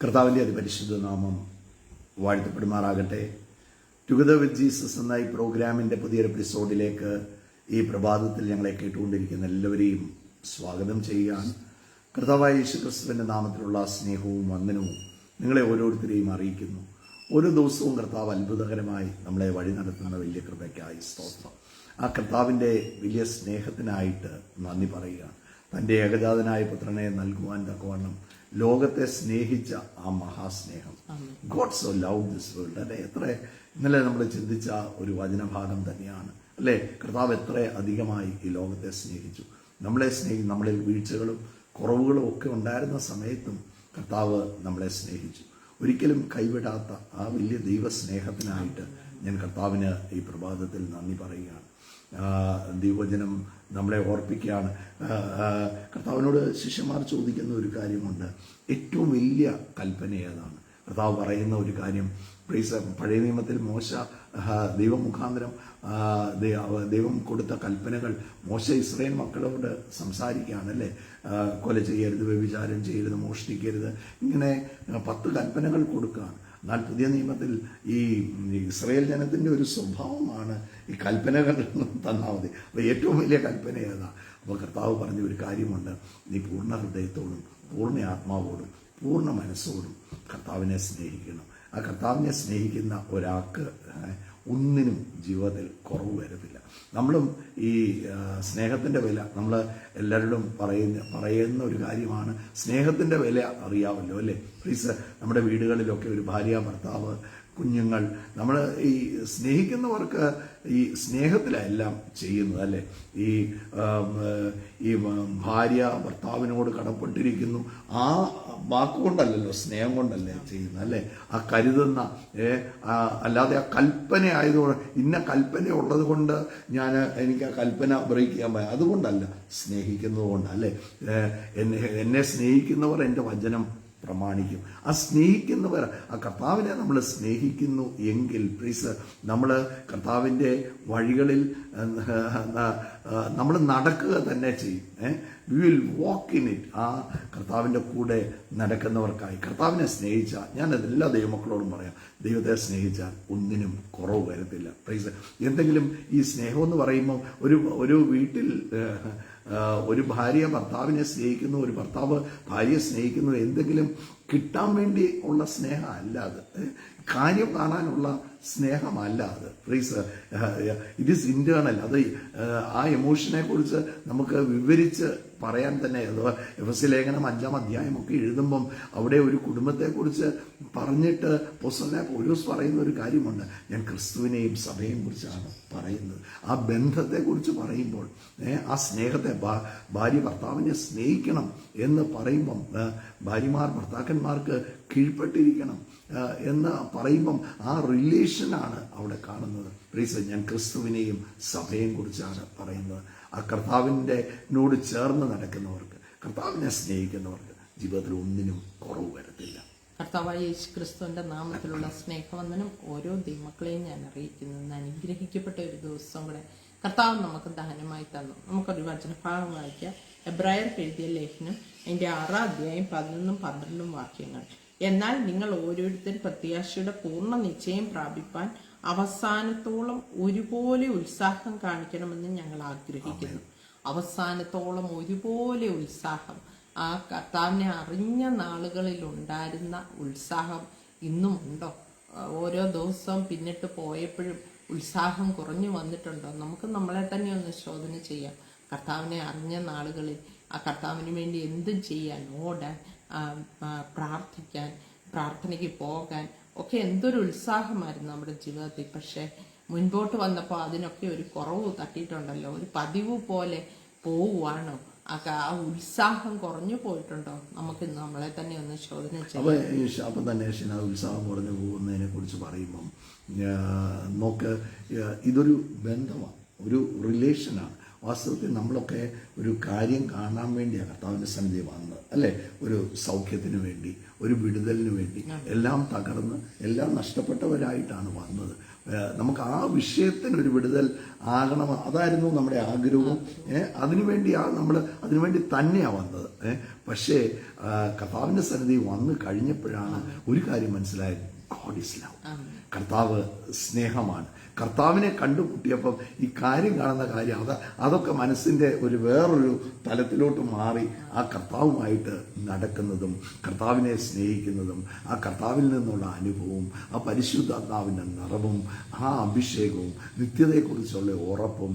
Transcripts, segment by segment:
കർത്താവിൻ്റെ അതിപരിശുദ്ധ നാമം വാഴ്ത്തപ്പെടുമാറാകട്ടെ. ടുഗദർ വിത്ത് ജീസസ് എന്ന ഈ പ്രോഗ്രാമിൻ്റെ പുതിയൊരു എപ്പിസോഡിലേക്ക് ഈ പ്രഭാതത്തിൽ ഞങ്ങളെ കേട്ടുകൊണ്ടിരിക്കുന്ന എല്ലാവരെയും സ്വാഗതം ചെയ്യുകയാണ്. കർത്താവായ യേശുക്രിസ്തുവിൻ്റെ നാമത്തിലുള്ള സ്നേഹവും വന്ദനവും നിങ്ങളെ ഓരോരുത്തരെയും അറിയിക്കുന്നു. ഓരോ ദിവസവും കർത്താവ് അത്ഭുതകരമായി നമ്മളെ വഴി നടത്തുന്ന വലിയ കൃപയ്ക്കായി സ്തോത്രം. ആ കർത്താവിൻ്റെ വലിയ സ്നേഹത്തിനായിട്ട് നന്ദി പറയുകയാണ്. തൻ്റെ ഏകജാതനായ പുത്രനെ നൽകുവാൻ തക്കവണ്ണം ലോകത്തെ സ്നേഹിച്ച ആ മഹാസ്നേഹം, God so love this world, അല്ലെ? എത്ര ഇന്നലെ നമ്മൾ ചിന്തിച്ച ഒരു വചനഭാഗം തന്നെയാണ്, അല്ലേ? കർത്താവ് എത്ര അധികമായി ഈ ലോകത്തെ സ്നേഹിച്ചു. നമ്മളിൽ വീഴ്ചകളും കുറവുകളും ഒക്കെ ഉണ്ടായിരുന്ന സമയത്തും കർത്താവ് നമ്മളെ സ്നേഹിച്ചു. ഒരിക്കലും കൈവിടാത്ത ആ വലിയ ദൈവസ്നേഹത്തിനായിട്ട് ഞാൻ കർത്താവിന് ഈ പ്രഭാതത്തിൽ നന്ദി പറയുകയാണ്. ദൈവവചനം നമ്മളെ ഓർപ്പിക്കുകയാണ്. കർത്താവിനോട് ശിഷ്യന്മാർ ചോദിക്കുന്ന ഒരു കാര്യമുണ്ട്, ഏറ്റവും വലിയ കൽപ്പന ഏതാണ്? കർത്താവ് പറയുന്ന ഒരു കാര്യം, പഴയ നിയമത്തിൽ മോശ ദൈവം മുഖാന്തരം ദൈവം കൊടുത്ത കൽപ്പനകൾ മോശ ഇസ്രായേൽ മക്കളോട് സംസാരിക്കുകയാണ്, അല്ലേ? കൊല ചെയ്യരുത്, വ്യഭിചാരം ചെയ്യരുത്, മോഷ്ടിക്കരുത്, ഇങ്ങനെ 10 കൽപ്പനകൾ കൊടുക്കുകയാണ്. എന്നാൽ പുതിയ നിയമത്തിൽ ഈ ഇസ്രായേൽ ജനത്തിൻ്റെ ഒരു സ്വഭാവമാണ് ഈ കൽപ്പനകൾ തന്നാൽ മതി. അപ്പോൾ ഏറ്റവും വലിയ കൽപ്പന ഏതാ? അപ്പോൾ കർത്താവ് പറഞ്ഞ ഒരു കാര്യമുണ്ട്, നീ പൂർണ്ണ ഹൃദയത്തോടും പൂർണ്ണ ആത്മാവോടും പൂർണ്ണ മനസ്സോടും കർത്താവിനെ സ്നേഹിക്കണം. ആ കർത്താവിനെ സ്നേഹിക്കുന്ന ഒരാൾക്ക് ഒന്നിനും ജീവിതത്തിൽ കുറവ് വരത്തില്ല. നമ്മളും ഈ സ്നേഹത്തിൻ്റെ വില, നമ്മൾ എല്ലാവരോടും പറയുന്ന ഒരു കാര്യമാണ്, സ്നേഹത്തിൻ്റെ വില അറിയാമല്ലോ, അല്ലേ? പ്ലീസ്, നമ്മുടെ വീടുകളിലൊക്കെ ഒരു ഭാര്യ, ഭർത്താവ്, കുഞ്ഞുങ്ങൾ, നമ്മൾ ഈ സ്നേഹിക്കുന്നവർക്ക് ഈ സ്നേഹത്തിലെല്ലാം ചെയ്യുന്നത്, അല്ലേ? ഈ ഭാര്യ ഭർത്താവിനോട് കടപ്പെട്ടിരിക്കുന്നു, ആ വാക്കുകൊണ്ടല്ലല്ലോ, സ്നേഹം കൊണ്ടല്ലേ ചെയ്യുന്നത്, അല്ലേ? ആ കരുതുന്ന അല്ലാതെ ആ കൽപ്പന ആയതുകൊണ്ട്, ഇന്ന കൽപ്പന ഉള്ളത് കൊണ്ട് എനിക്ക് ആ കൽപ്പന ബ്രേക്ക് ചെയ്യാൻ പറ്റും, അതുകൊണ്ടല്ല, സ്നേഹിക്കുന്നത് കൊണ്ടല്ല, അല്ലേ? എന്നെ സ്നേഹിക്കുന്നവർ എൻ്റെ വചനം പ്രമാണിക്കും. ആ സ്നേഹിക്കുന്നവർ, ആ കർത്താവിനെ നമ്മൾ സ്നേഹിക്കുന്നു എങ്കിൽ പ്ലീസ്, നമ്മൾ കർത്താവിൻ്റെ വഴികളിൽ നമ്മൾ നടക്കുക തന്നെ ചെയ്യും. We will walk in it. ആ കർത്താവിൻ്റെ കൂടെ നടക്കുന്നവർക്കായി കർത്താവിനെ സ്നേഹിച്ചാൽ, ഞാനത് എല്ലാ ദൈവമക്കളോടും പറയാം, ദൈവത്തെ സ്നേഹിച്ചാൽ ഒന്നിനും കുറവ് വരത്തില്ല. പ്ലീസ്, എന്തെങ്കിലും ഈ സ്നേഹം എന്ന് പറയുമ്പോൾ ഒരു വീട്ടിൽ ഒരു ഭാര്യ ഭർത്താവിനെ സ്നേഹിക്കുന്നു, ഒരു ഭർത്താവ് ഭാര്യയെ സ്നേഹിക്കുന്നു, എന്തെങ്കിലും കിട്ടാൻ വേണ്ടി ഉള്ള സ്നേഹം അല്ല അത്, കാര്യം കാണാനുള്ള സ്നേഹമല്ല അത്. Please, it is internal. അത് ആ എമോഷനെ കുറിച്ച് നമുക്ക് വിവരിച്ച് പറയാൻ തന്നെ, എഫെസ്യ ലേഖനം 5-ാം അധ്യായം ഒക്കെ എഴുതുമ്പം അവിടെ ഒരു കുടുംബത്തെക്കുറിച്ച് പറഞ്ഞിട്ട് അപ്പോസ്തലനായ പൗലോസ് പറയുന്ന ഒരു കാര്യമുണ്ട്, ഞാൻ ക്രിസ്തുവിനെയും സഭയെയും കുറിച്ചാണ് പറയുന്നത്. ആ ബന്ധത്തെക്കുറിച്ച് പറയുമ്പോൾ, ആ സ്നേഹത്തെ, ഭാര്യ ഭർത്താവിനെ സ്നേഹിക്കണം എന്ന് പറയുമ്പം, ഭാര്യമാർ ഭർത്താക്കന്മാർക്ക് കീഴ്പ്പെട്ടിരിക്കണം എന്ന് പറയുമ്പം ആ റിലേഷനാണ് അവിടെ കാണുന്നത്. പ്ലീസ്, ഞാൻ ക്രിസ്തുവിനെയും സഭയെയും കുറിച്ചാണ് പറയുന്നത്. ആ കർത്താവിനോട് ചേർന്ന് നടക്കുന്നവർക്ക്, കർത്താവിനെ സ്നേഹിക്കുന്നവർക്ക് ജീവിതത്തിൽ ഒന്നിനും കുറവ് വരത്തില്ല. കർത്താവായ യേശു ക്രിസ്തുവിന്റെ നാമത്തിലുള്ള സ്നേഹവന്ദനം ഓരോ ദൈവമക്കളെയും ഞാൻ അറിയിക്കുന്നു. അനുഗ്രഹിക്കപ്പെട്ട ഒരു ദിവസം കൂടെ കർത്താവ് നമുക്ക് ദാനമായി തന്നു. നമുക്കൊരു വചനഭാഗം വായിക്കാം. എബ്രായർക്ക് എഴുതിയ ലേഖനം അതിന്റെ 6-ാം അധ്യായം 11-12 വാക്യങ്ങൾ. എന്നാൽ നിങ്ങൾ ഓരോരുത്തരും പ്രത്യാശയുടെ പൂർണ്ണ നിശ്ചയം പ്രാപിപ്പാൻ അവസാനത്തോളം ഒരുപോലെ ഉത്സാഹം കാണിക്കണമെന്ന് ഞങ്ങൾ ആഗ്രഹിക്കുന്നു. അവസാനത്തോളം ഒരുപോലെ ഉത്സാഹം, ആ കർത്താവിനെ അറിഞ്ഞ നാളുകളിൽ ഉണ്ടായിരുന്ന ഉത്സാഹം ഇന്നും ഉണ്ടോ? ഓരോ ദിവസവും പിന്നിട്ട് പോയപ്പോഴും ഉത്സാഹം കുറഞ്ഞു വന്നിട്ടുണ്ടോ? നമുക്ക് നമ്മളെ തന്നെ ഒന്ന് ശോധന ചെയ്യാം. കർത്താവിനെ അറിഞ്ഞ നാളുകളിൽ ആ കർത്താവിന് വേണ്ടി എന്തും ചെയ്യാൻ, ഓടാൻ, പ്രാർത്ഥിക്കാൻ, പ്രാർത്ഥനയ്ക്ക് പോകാൻ ഒക്കെ എന്തൊരു ഉത്സാഹമായിരുന്നു നമ്മുടെ ജീവിതത്തിൽ. പക്ഷെ മുൻപോട്ട് വന്നപ്പോൾ അതിനൊക്കെ ഒരു കുറവ് തട്ടിയിട്ടുണ്ടല്ലോ. ഒരു പതിവ് പോലെ പോവുകയാണോ? ആ ഉത്സാഹം കുറഞ്ഞു പോയിട്ടുണ്ടോ? നമുക്ക് നമ്മളെ തന്നെ ഒന്ന് ശോധന ചെയ്യാം. അപ്പം തന്നെ ഉത്സാഹം കുറഞ്ഞു പോകുന്നതിനെ കുറിച്ച് പറയുമ്പം നോക്ക്, ഇതൊരു ബന്ധമാണ്, ഒരു റിലേഷനാണ്. വാസ്തവത്തിൽ നമ്മളൊക്കെ ഒരു കാര്യം കാണാൻ വേണ്ടിയാണ് കർത്താവിൻ്റെ സന്നിധി വന്നത്, അല്ലേ? ഒരു സൗഖ്യത്തിന് വേണ്ടി, ഒരു വിടുതലിന് വേണ്ടി. എല്ലാം തകർന്ന് എല്ലാം നഷ്ടപ്പെട്ടവരായിട്ടാണ് വന്നത്. നമുക്ക് ആ വിഷയത്തിനൊരു വിടുതൽ ആകണം, അതായിരുന്നു നമ്മുടെ ആഗ്രഹവും. അതിനുവേണ്ടി തന്നെയാണ് വന്നത്. പക്ഷേ കർത്താവിൻ്റെ സന്നിധി വന്നു കഴിഞ്ഞപ്പോഴാണ് ഒരു കാര്യം മനസ്സിലായത്. God is love. കർത്താവ് സ്നേഹമാണ്. കർത്താവിനെ കണ്ടുമുട്ടിയപ്പം ഈ കാര്യം കാണുന്ന കാര്യം അതൊക്കെ മനസ്സിൻ്റെ ഒരു വേറൊരു തലത്തിലോട്ട് മാറി ആ കർത്താവുമായിട്ട് നടക്കുന്നതും കർത്താവിനെ സ്നേഹിക്കുന്നതും ആ കർത്താവിൽ നിന്നുള്ള അനുഭവവും ആ പരിശുദ്ധാത്മാവിൻ്റെ നിറവും ആ അഭിഷേകവും നിത്യതയെക്കുറിച്ചുള്ള ഉറപ്പും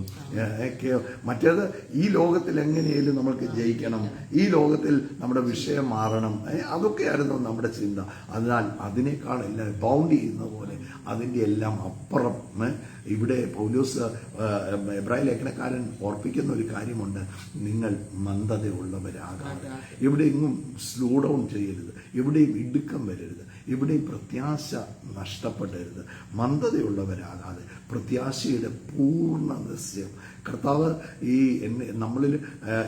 ഒക്കെ. മറ്റേത് ഈ ലോകത്തിൽ എങ്ങനെയാലും നമ്മൾക്ക് ജയിക്കണം, ഈ ലോകത്തിൽ നമ്മുടെ വിഷയം മാറണം, അതൊക്കെയായിരുന്നു നമ്മുടെ ചിന്ത. അതിനാൽ അതിനേക്കാൾ എല്ലാം ബൗണ്ട് ചെയ്യുന്ന പോലെ അതിൻ്റെ എല്ലാം അപ്പുറം ഇവിടെ പൗലോസ് എബ്രായ ലേഖനക്കാരൻ ഓർപ്പിക്കുന്ന ഒരു കാര്യമുണ്ട്. നിങ്ങൾ മന്ദതയുള്ളവരാകാതെ, എവിടെയെങ്ങും സ്ലോ ഡൗൺ ചെയ്യരുത്, എവിടെയും ഇടുക്കം വരരുത്, എവിടെയും പ്രത്യാശ നഷ്ടപ്പെടരുത്. മന്ദതയുള്ളവരാകാതെ പ്രത്യാശയുടെ പൂർണ്ണ നിശ്ചയം. കർത്താവ് നമ്മളിൽ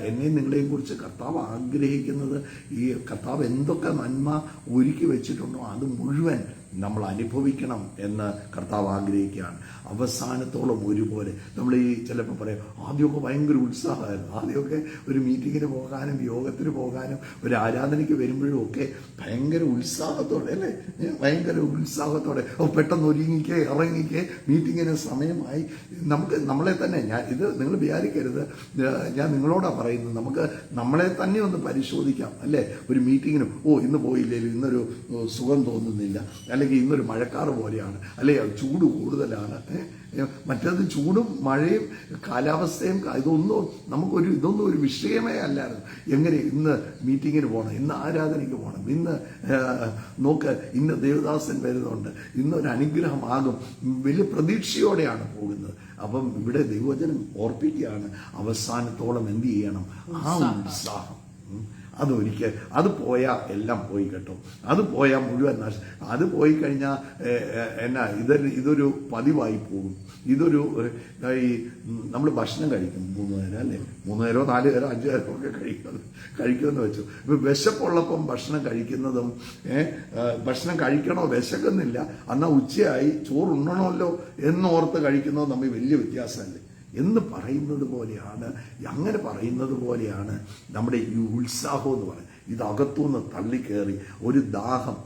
എന്നെയും നിങ്ങളെയും കുറിച്ച് കർത്താവ് ആഗ്രഹിക്കുന്നത്, ഈ കർത്താവ് എന്തൊക്കെ നന്മ ഒരുക്കി വെച്ചിട്ടുണ്ടോ അത് മുഴുവൻ നമ്മൾ അനുഭവിക്കണം എന്ന് കർത്താവ് ആഗ്രഹിക്കുകയാണ്. അവസാനത്തോളം ഒരുപോലെ. നമ്മൾ ചിലപ്പോൾ പറയാം, ആദ്യമൊക്കെ ഭയങ്കര ഉത്സാഹമായിരുന്നു. ആദ്യമൊക്കെ ഒരു മീറ്റിങ്ങിന് പോകാനും യോഗത്തിന് പോകാനും ഒരു ആരാധനയ്ക്ക് വരുമ്പോഴും ഒക്കെ ഭയങ്കര ഉത്സാഹത്തോടെ, അല്ലേ? ഭയങ്കര ഉത്സാഹത്തോടെ പെട്ടെന്ന് ഒരുങ്ങിക്കേ ഇറങ്ങിക്കേ മീറ്റിങ്ങിന് സമയമായി. നമ്മളെ തന്നെ, ഇത് നിങ്ങൾ വിചാരിക്കരുത്, ഞാൻ നിങ്ങളോടാണ് പറയുന്നത്, നമുക്ക് നമ്മളെ തന്നെ ഒന്ന് പരിശോധിക്കാം, അല്ലേ? ഒരു മീറ്റിങ്ങിന് ഇന്ന് പോയില്ലേലും ഇന്നൊരു സുഖം തോന്നുന്നില്ല, അല്ലെങ്കിൽ ഇന്നൊരു മഴക്കാറ് പോലെയാണ്, അല്ലെങ്കിൽ ചൂട് കൂടുതലാണ്. മറ്റേത് ചൂടും മഴയും കാലാവസ്ഥയും ഇതൊന്നും ഒരു വിഷയമേ അല്ലായിരുന്നു. എങ്ങനെ ഇന്ന് മീറ്റിങ്ങിന് പോകണം, ഇന്ന് ആരാധനയ്ക്ക് പോകണം, ഇന്ന് ഇന്ന് ദേവദാസൻ വരുന്നുണ്ട്, ഇന്നൊരു അനുഗ്രഹമാകും, വലിയ പ്രതീക്ഷയോടെയാണ് പോകുന്നത്. അപ്പം ഇവിടെ ദൈവവചനം ഓർപ്പിക്കുകയാണ്, അവസാനത്തോളം എന്ത് ചെയ്യണം? ആ ഉത്സാഹം അത് പോയാൽ എല്ലാം പോയി കേട്ടോ. അത് പോയാൽ മുഴുവൻ അത് പോയി കഴിഞ്ഞാൽ ഇതൊരു പതിവായി പോകും. ഇതൊരു നമ്മൾ ഭക്ഷണം കഴിക്കും 3 നേരം, അല്ലേ? 3 നേരമോ 4 നേരമോ 5 നേരമോ ഒക്കെ കഴിക്കുമെന്ന് വെച്ചു. ഇപ്പൊ വിശപ്പുള്ളപ്പം ഭക്ഷണം കഴിക്കുന്നതും ഭക്ഷണം കഴിക്കണോ വിശക്കുന്നില്ല എന്നാൽ ഉച്ചയായി ചോറുണ്ണണമല്ലോ എന്നോർത്ത് കഴിക്കുന്നതും തമ്മിൽ വലിയ വ്യത്യാസമല്ലേ എന്ന് പറയുന്നത് പോലെയാണ്. അങ്ങനെ പറയുന്നത് പോലെയാണ് നമ്മുടെ ഈ ഉത്സാഹം എന്ന് പറയുന്നത്. ഇതകത്തുനിന്ന് തള്ളിക്കയറി ഒരു ദാഹം,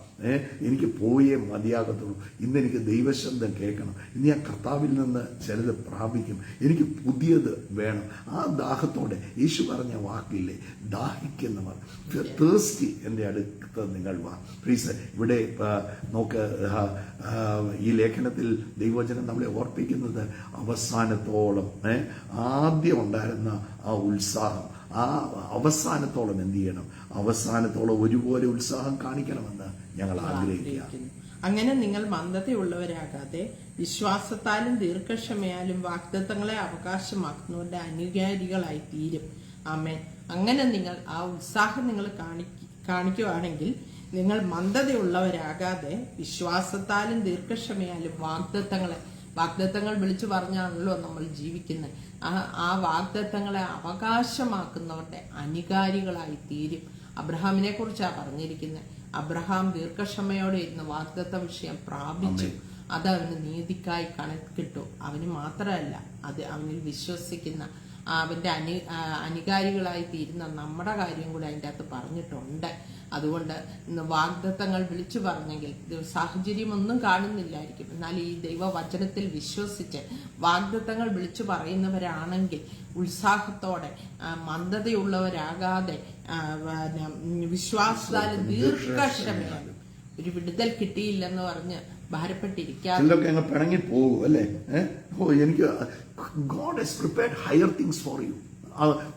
എനിക്ക് പോയേ മതിയാകത്തുള്ളൂ, ഇന്നെനിക്ക് ദൈവശബ്ദം കേൾക്കണം, ഇന്ന് ഞാൻ കർത്താവിൽ നിന്ന് ചിലത് പ്രാപിക്കും, എനിക്ക് പുതിയത് വേണം. ആ ദാഹത്തോടെ യേശു പറഞ്ഞ വാക്കില്ലേ, ദാഹിക്കുന്നവർ, തേഴ്സ്റ്റി എൻ്റെ അടുത്ത് നിങ്ങൾ വാ. പ്ലീസ് ഇവിടെ നോക്ക്, ഈ ലേഖനത്തിൽ ദൈവവചനം നമ്മളെ ഓർപ്പിക്കുന്നത് അവസാനത്തോളം ആദ്യം ഉണ്ടായിരുന്ന ആ ഉത്സാഹം, ആ അവസാനത്തോളം എന്ത് ചെയ്യണം? അവസാനത്തോളം ഒരുപോലെ ഉത്സാഹം കാണിക്കണമെന്ന് ഞങ്ങൾ ആഗ്രഹിക്കുന്നു. അങ്ങനെ നിങ്ങൾ മന്ദതയുള്ളവരാകാതെ വിശ്വാസത്താലും ദീർഘക്ഷമയാലും വാഗ്ദത്തങ്ങളെ അവകാശമാക്കുന്നവരുടെ അനുകാരികളായി തീരും. ആമേൻ. അങ്ങനെ നിങ്ങൾ ആ ഉത്സാഹം നിങ്ങൾ കാണിക്കുകയാണെങ്കിൽ നിങ്ങൾ മന്ദതയുള്ളവരാകാതെ വിശ്വാസത്താലും ദീർഘക്ഷമയാലും വാഗ്ദത്തങ്ങൾ വിളിച്ചു പറഞ്ഞാണല്ലോ നമ്മൾ ജീവിക്കുന്നത്. ആ വാഗ്ദത്തങ്ങളെ അവകാശമാക്കുന്നവരുടെ അനുകാരികളായി തീരും. അബ്രഹാമിനെ കുറിച്ചാണ് പറഞ്ഞിരിക്കുന്നത്. അബ്രഹാം ദീർഘക്ഷമയോടെ ഇരുന്ന് വാഗ്ദത്ത വിഷയം പ്രാപിച്ചു. അത് അവന് നീതിക്കായി കണക്കിട്ടു. അവന് മാത്രമല്ല, അത് അവനിൽ വിശ്വസിക്കുന്ന അവന്റെ അനുകാരികളായി തീരുന്ന നമ്മുടെ കാര്യം കൂടി അതിൻ്റെ അകത്ത് പറഞ്ഞിട്ടുണ്ട്. അതുകൊണ്ട് ഇന്ന് വാഗ്ദത്തങ്ങൾ വിളിച്ചു പറഞ്ഞെങ്കിൽ സാഹചര്യമൊന്നും കാണുന്നില്ലായിരിക്കും, എന്നാൽ ഈ ദൈവവചനത്തിൽ വിശ്വസിച്ച് വാഗ്ദത്തങ്ങൾ വിളിച്ചു പറയുന്നവരാണെങ്കിൽ ഉത്സാഹത്തോടെ മന്ദതയുള്ളവരാകാതെ വിശ്വാസത്താലും ദീർഘക്ഷമയാലും ഒരു വിടുതൽ കിട്ടിയില്ലെന്ന് പറഞ്ഞ് ഭാരപ്പെട്ടിരിക്കാതെ പിണങ്ങി പോകും, അല്ലേ? എനിക്ക് God has prepared higher things for you.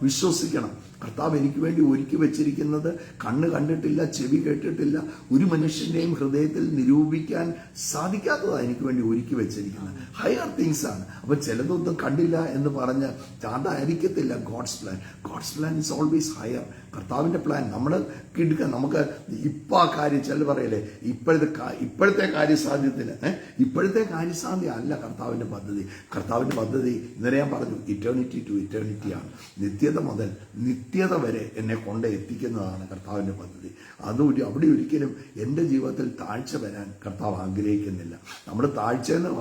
വിശ്വസിക്കണം. കർത്താവ് എനിക്ക് വേണ്ടി ഒരുക്കി വെച്ചിരിക്കുന്നത് കണ്ണ് കണ്ടിട്ടില്ല, ചെവി കേട്ടിട്ടില്ല, ഒരു മനുഷ്യന്റെയും ഹൃദയത്തിൽ നിരൂപിക്കാൻ സാധിക്കാത്തതാണ് എനിക്ക് വേണ്ടി ഒരുക്കി വെച്ചിരിക്കുന്നത്. ഹയർ തിങ്സ് ആണ്. അപ്പൊ ചിലതൊന്നും കണ്ടില്ല എന്ന് പറഞ്ഞ് അതായിരിക്കത്തില്ല God's plan. God's plan is always higher. കർത്താവിന്റെ പ്ലാൻ നമ്മൾ കിടക്കാൻ നമുക്ക് ഇപ്പൊ ആ കാര്യം ചില പറയല്ലേ ഇപ്പോഴത്തെ കാര്യസാധ്യത്തിന് ഇപ്പോഴത്തെ കാര്യസാധ്യ അല്ല കർത്താവിന്റെ പദ്ധതി. കർത്താവിന്റെ പദ്ധതി ഇന്നലെ ഞാൻ പറഞ്ഞു, ഇറ്റേണിറ്റി ടു ഇറ്റേണിറ്റി ആണ്. നിത്യത മുതൽ നിത്യത വരെ എന്നെ കൊണ്ട് എത്തിക്കുന്നതാണ് കർത്താവിന്റെ പദ്ധതി. അവിടെ ഒരിക്കലും എൻ്റെ ജീവിതത്തിൽ താഴ്ച വരാൻ കർത്താവ് ആഗ്രഹിക്കുന്നില്ല. നമ്മൾ താഴ്ച എന്ന്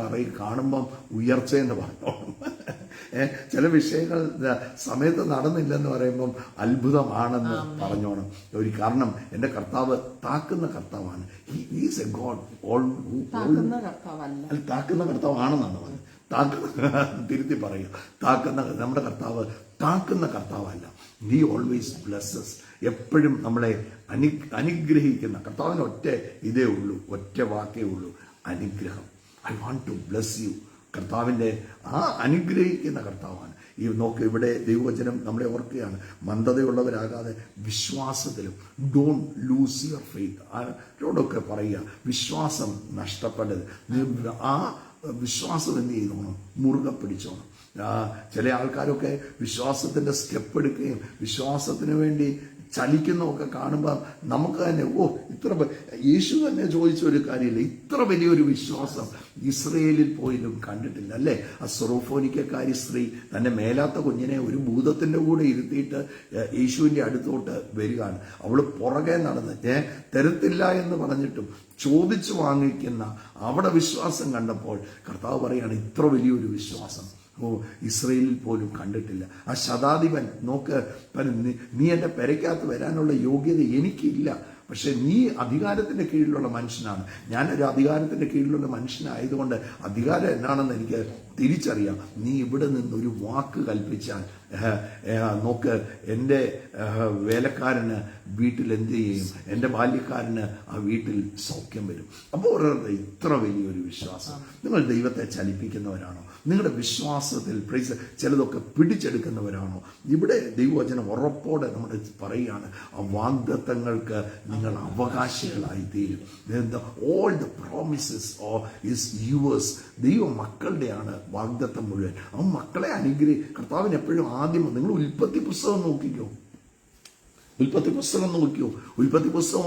കാണുമ്പം ഉയർച്ചയെന്ന് പറഞ്ഞോളും. ചില വിഷയങ്ങൾ സമയത്ത് നടന്നില്ലെന്ന് പറയുമ്പം അത്ഭുതമാണെന്ന് പറഞ്ഞോണം. ഒരു കാരണം എൻ്റെ കർത്താവ് താക്കുന്ന കർത്താവാണ്. ഹീസ് എ ഗോഡ് താക്കുന്ന കർത്താവാണെന്നാണ് പറഞ്ഞത്. തിരുത്തി പറയുക, നമ്മുടെ കർത്താവ് താക്കുന്ന കർത്താവല്ല. He always blesses. എപ്പോഴും നമ്മളെ അനുഗ്രഹിക്കുന്ന കർത്താവിന് ഇതേ ഉള്ളൂ, ഒറ്റ വാക്കേ ഉള്ളൂ, അനുഗ്രഹം. I want to bless you. കർത്താവിന്റെ ആ അനുഗ്രഹിക്കുന്ന കർത്താവാണ്. നോക്ക്, ഇവിടെ ദൈവവചനം നമ്മളെ ഓർക്കുകയാണ്, മന്ദതയുള്ളവരാകാതെ വിശ്വാസത്തിലും ഡോണ്ട് ലൂസ് യുവർ ഫെയ്ത്ത്. ആരോടൊക്കെ പറയുക, വിശ്വാസം നഷ്ടപ്പെടരുത്. ആ വിശ്വാസം എന്ത് ചെയ്തോണം? മുറുകെ പിടിച്ചോണം. ചില ആൾക്കാരൊക്കെ വിശ്വാസത്തിന്റെ സ്റ്റെപ്പ് എടുക്കുകയും വിശ്വാസത്തിന് വേണ്ടി ചലിക്കുന്നതൊക്കെ കാണുമ്പോൾ നമുക്ക് തന്നെ യേശു തന്നെ ചോദിച്ച ഒരു കാര്യമില്ല, ഇത്ര വലിയൊരു വിശ്വാസം ഇസ്രയേലിൽ പോലും കണ്ടിട്ടില്ല അല്ലേ? ആ സൊറോഫോനിക്കക്കാരി സ്ത്രീ തന്റെ മേലാത്ത കുഞ്ഞിനെ ഒരു ഭൂതത്തിന്റെ കൂടെ ഇരുത്തിയിട്ട് യേശുവിന്റെ അടുത്തോട്ട് വരികയാണ്. അവള് പുറകെ നടന്ന് തരത്തില്ല എന്ന് പറഞ്ഞിട്ടും ചോദിച്ചു വാങ്ങിക്കുന്ന അവിടെ വിശ്വാസം കണ്ടപ്പോൾ കർത്താവ് പറയാണ്, ഇത്ര വലിയൊരു വിശ്വാസം ഇസ്രയേലിൽ പോലും കണ്ടിട്ടില്ല. ആ ശതാധിപൻ നോക്ക്, നീ എൻ്റെ പെരയ്ക്കകത്ത് വരാനുള്ള യോഗ്യത എനിക്കില്ല, പക്ഷെ നീ അധികാരത്തിന്റെ കീഴിലുള്ള മനുഷ്യനാണ്. ഞാനൊരു അധികാരത്തിന്റെ കീഴിലുള്ള മനുഷ്യനായതുകൊണ്ട് അധികാരം എന്നാണെന്ന് എനിക്ക് തിരിച്ചറിയാം. നീ ഇവിടെ നിന്നൊരു വാക്ക് കൽപ്പിച്ചാൽ നോക്ക്, എൻ്റെ വേലക്കാരന് വീട്ടിൽ എന്ത് ചെയ്യും, എൻ്റെ ബാല്യക്കാരന് ആ വീട്ടിൽ സൗഖ്യം വരും. അപ്പോൾ ഇത്ര വലിയൊരു വിശ്വാസം. നിങ്ങൾ ദൈവത്തെ ചലിപ്പിക്കുന്നവരാണോ? നിങ്ങളുടെ വിശ്വാസത്തിൽ ചിലതൊക്കെ പിടിച്ചെടുക്കുന്നവരാണോ? ഇവിടെ ദൈവവചനം ഉറപ്പോടെ നമ്മൾ പറയുകയാണ്, ആ വാഗ്ദത്തങ്ങൾക്ക് നിങ്ങൾ അവകാശികളായി തീരും. All the promises is yours. ദൈവ മക്കളുടെയാണ് വാഗ്ദത്തം മുഴുവൻ. ആ മക്കളെ കർത്താവിന് എപ്പോഴും ആദ്യം നിങ്ങൾ ഉൽപ്പത്തി പുസ്തകം നോക്കിക്കോ. ഉൽപ്പത്തി പുസ്തകം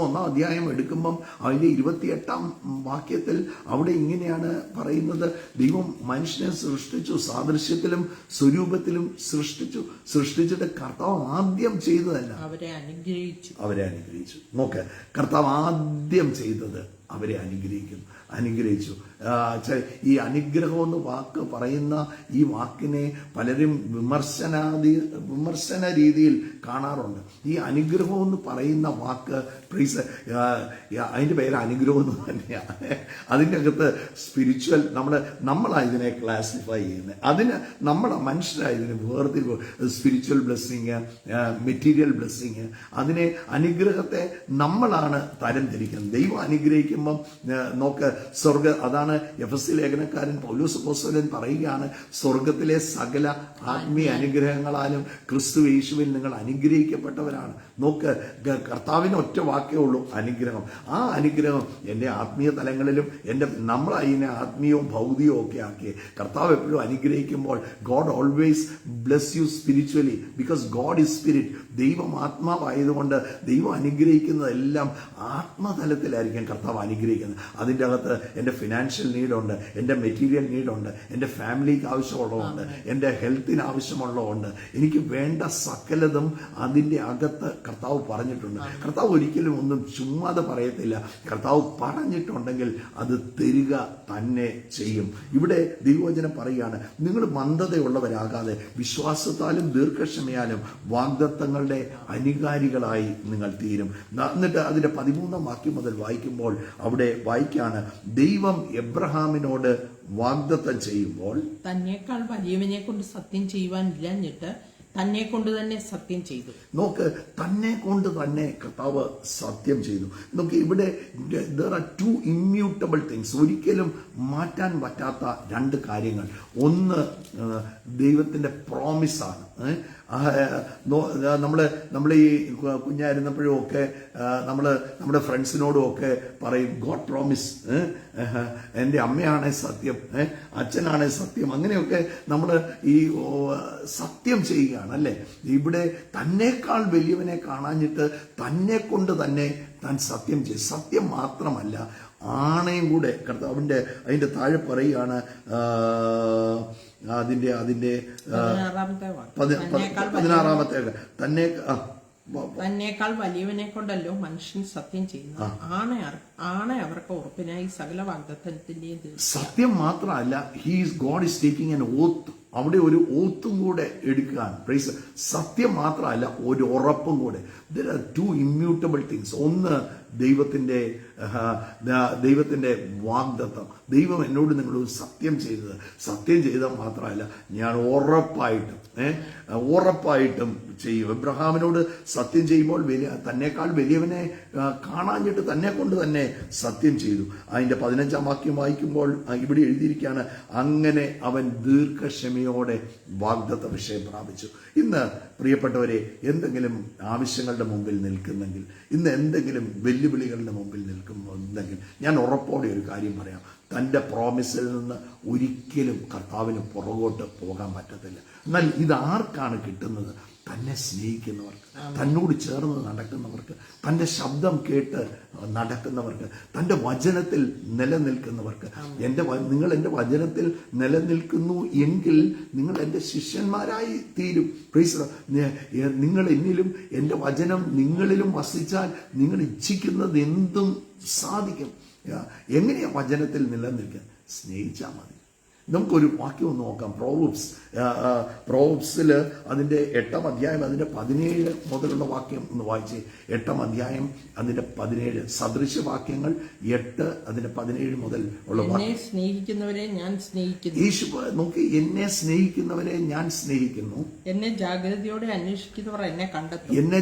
1 അധ്യായം എടുക്കുമ്പം അതിന്റെ 28-ാം വാക്യത്തിൽ അവിടെ ഇങ്ങനെയാണ് പറയുന്നത്, ദൈവം മനുഷ്യനെ സൃഷ്ടിച്ചു, സാദൃശ്യത്തിലും സ്വരൂപത്തിലും സൃഷ്ടിച്ചിട്ട് കർത്താവ് ആദ്യം ചെയ്തതല്ല, അവരെ അനുഗ്രഹിച്ചു. നോക്ക്, കർത്താവ് ആദ്യം ചെയ്തത് അവരെ അനുഗ്രഹിച്ചു. ഈ അനുഗ്രഹം എന്ന് വാക്ക് പറയുന്ന ഈ വാക്കിനെ പലരും വിമർശന രീതിയിൽ കാണാറുണ്ട്. ഈ അനുഗ്രഹം എന്ന് പറയുന്ന വാക്ക് അതിന്റെ പേര് അനുഗ്രഹം എന്ന് തന്നെയാണ്. അതിൻ്റെ അകത്ത് സ്പിരിച്വൽ നമ്മളാണ് ഇതിനെ ക്ലാസിഫൈ ചെയ്യുന്നത്. അതിന് മനുഷ്യരാണ് ഇതിന് വേർതിരിവ്. സ്പിരിച്വൽ ബ്ലെസ്സിങ്, മെറ്റീരിയൽ ബ്ലെസ്സിങ്, അതിനെ അനുഗ്രഹത്തെ നമ്മളാണ് തരംതിരിക്കുന്നത്. ദൈവം അനുഗ്രഹിക്കുമ്പം നോക്ക്, അതാണ് എഫെസ്യ ലേഖനക്കാരൻ പൗലോസ് അപ്പോസ്തലൻ പറയുകയാണ്, സ്വർഗത്തിലെ സകല ആത്മീയ അനുഗ്രഹങ്ങളാലും ക്രിസ്തു യേശുവിൽ നിങ്ങൾ അനുഗ്രഹിക്കപ്പെട്ടവരാണ്. നോക്ക്, കർത്താവിന് ഒറ്റ വാക്കേ ഉള്ളൂ, അനുഗ്രഹം. ആ അനുഗ്രഹം എൻ്റെ ആത്മീയ തലങ്ങളിലും നമ്മൾ അതിനെ ആത്മീയവും ഭൗതികവും ഒക്കെ ആക്കി കർത്താവ് എപ്പോഴും അനുഗ്രഹിക്കുമ്പോൾ God always bless you spiritually, because God is spirit. ദൈവം ആത്മാവായതുകൊണ്ട് ദൈവം അനുഗ്രഹിക്കുന്നതെല്ലാം ആത്മതലത്തിലായിരിക്കും കർത്താവ് അനുഗ്രഹിക്കുന്നത്. അതിൻ്റെ അകത്ത് എൻ്റെ ഫിനാൻഷ്യൽ നീഡുണ്ട്, എൻ്റെ മെറ്റീരിയൽ നീഡുണ്ട്, എൻ്റെ ഫാമിലിക്ക് ആവശ്യമുള്ളതുണ്ട്, എൻ്റെ ഹെൽത്തിന് ആവശ്യമുള്ളതുണ്ട്, എനിക്ക് വേണ്ട സകലതും അതിൻ്റെ അകത്ത് കർത്താവ് പറഞ്ഞിട്ടുണ്ട്. കർത്താവ് ഒരിക്കലും ഒന്നും ചുമ്മാതെ പറയത്തില്ല. കർത്താവ് പറഞ്ഞിട്ടുണ്ടെങ്കിൽ അത് തരിക തന്നെ ചെയ്യും. ഇവിടെ ദൈവവചനം പറയുകയാണ്, നിങ്ങൾ മന്ദതയുള്ളവരാകാതെ വിശ്വാസത്താലും ദീർഘക്ഷമയാലും വാഗ്ദത്തങ്ങളുടെ അനുകാരികളായി നിങ്ങൾ തീരും. എന്നിട്ട് അതിന്റെ 13-ാം വാക്യം മുതൽ വായിക്കുമ്പോൾ അവിടെ വായിക്കാണ്, ദൈവം എബ്രഹാമിനോട് വാഗ്ദത്തം ചെയ്യുമ്പോൾ തന്നേക്കാൾ വലിയവനെ കൊണ്ട് സത്യം ചെയ്യുവാൻ ഇല്ലഞ്ഞിട്ട് തന്നെ കൊണ്ട് തന്നെ സത്യം ചെയ്തു. നോക്ക്, തന്നെ കൊണ്ട് തന്നെ കർത്താവ് സത്യം ചെയ്തു. നോക്ക്, ഇവിടെ there are two immutable things. ഒരിക്കലും മാറ്റാൻ പറ്റാത്ത രണ്ട് കാര്യങ്ങൾ. ഒന്ന് ദൈവത്തിന്റെ പ്രോമിസാണ്. നമ്മൾ ഈ കുഞ്ഞായിരുന്നപ്പോഴും ഒക്കെ നമ്മുടെ ഫ്രണ്ട്സിനോടും ഒക്കെ പറയും ഗോഡ് പ്രോമിസ്, എൻ്റെ അമ്മയാണേ സത്യം, അച്ഛനാണേ സത്യം, അങ്ങനെയൊക്കെ നമ്മൾ ഈ സത്യം ചെയ്യുകയാണ് അല്ലേ. ഇവിടെ തന്നേക്കാൾ വലിയവനെ കാണാഞ്ഞിട്ട് തന്നെ കൊണ്ട് തന്നെ താൻ സത്യം ചെയ്യും. സത്യം മാത്രമല്ല, ആണയും കൂടെ അതിന്റെ താഴെ പറയുകയാണ്, അതിന്റെ 16-ാമത്തെ തന്നേക്കാൾ വലിയവനെ കൊണ്ടല്ലോ മനുഷ്യൻ സത്യം ചെയ്യുന്നു. ആണ അവർക്ക് ഉറപ്പിനായി സകല വാഗ്ദത്തത്തിന്റെയും സത്യം മാത്രമല്ല, ഗോഡ് ഈസ് ടേക്കിംഗ് ആൻ ഓത്ത്. അവിടെ ഒരു ഓത്തും കൂടെ എടുക്കാൻ. പ്രൈസ്. സത്യം മാത്രമല്ല, ഒരു ഉറപ്പും കൂടെ. There are to immutable things. ഒന്ന് ദൈവത്തിന്റെ വാഗ്ദത്തം. ദൈവം എന്നോട് നിങ്ങളോട് സത്യം ചെയ്താൽ മാത്രമല്ല, ഞാൻ ഉറപ്പായിട്ടും ചെയ്യും. എബ്രഹാമിനോട് സത്യം ചെയ്യുമ്പോൾ തന്നെക്കാൾ വലിയവനെ കാണാഞ്ഞിട്ട് തന്നെ കൊണ്ട് തന്നെ സത്യം ചെയ്തു. അതിന്റെ 15-ാം വാക്യം വായിക്കുമ്പോൾ ഇവിടെ എഴുതിയിരിക്കുകയാണ്, അങ്ങനെ അവൻ ദീർഘക്ഷമയോടെ വാഗ്ദത്ത വിഷയം പ്രാപിച്ചു. ഇന്ന് പ്രിയപ്പെട്ടവരെ, എന്തെങ്കിലും ആവശ്യങ്ങളുടെ മുമ്പിൽ നിൽക്കുന്നെങ്കിൽ, ഇന്ന് എന്തെങ്കിലും വെല്ലുവിളികളുടെ മുമ്പിൽ നിൽക്കുന്നുണ്ടെങ്കിൽ, ഞാൻ ഉറപ്പോടെ ഒരു കാര്യം പറയാം, തൻ്റെ പ്രോമിസിൽ നിന്ന് ഒരിക്കലും കർത്താവിന് പുറകോട്ട് പോകാൻ പറ്റത്തില്ല. എന്നാൽ ഇതാർക്കാണ് കിട്ടുന്നത്? തന്നെ സ്നേഹിക്കുന്നവർക്ക്, തന്നോട് ചേർന്ന് നടക്കുന്നവർക്ക്, തൻ്റെ ശബ്ദം കേട്ട് നടക്കുന്നവർക്ക്, തൻ്റെ വചനത്തിൽ നിലനിൽക്കുന്നവർക്ക്. നിങ്ങൾ എൻ്റെ വചനത്തിൽ നിലനിൽക്കുന്നു എങ്കിൽ നിങ്ങൾ എൻ്റെ ശിഷ്യന്മാരായി തീരും. പ്രൈസ്. നിങ്ങൾ എന്നിലും എൻ്റെ വചനം നിങ്ങളിലും വസിച്ചാൽ നിങ്ങൾ ഇച്ഛിക്കുന്നത് എന്തും സാധിക്കും. എങ്ങനെയാ വചനത്തിൽ നിലനിൽക്കാൻ? സ്നേഹിച്ചാൽ മതി. നമുക്കൊരു വാക്യം ഒന്ന് നോക്കാം. പ്രോവബ്സിൽ അതിൻ്റെ 8-ാം അധ്യായം അതിൻ്റെ 17 മുതലുള്ള വാക്യം ഒന്ന് വായിച്ച്. 8-ാം അധ്യായം അതിൻ്റെ 17 സദൃശവാക്യങ്ങൾ 8 അതിൻ്റെ 17 മുതൽ ഉള്ള വാക്യം. സ്നേഹിക്കുന്നവരെ ഞാൻ സ്നേഹിക്കുന്നു. യേശു നോക്കി, എന്നെ സ്നേഹിക്കുന്നവരെ ഞാൻ സ്നേഹിക്കുന്നു. എന്നെ ജാഗ്രതയോടെ അന്വേഷിക്കുന്നവർ എന്നെ കണ്ടെത്തും. എന്നെ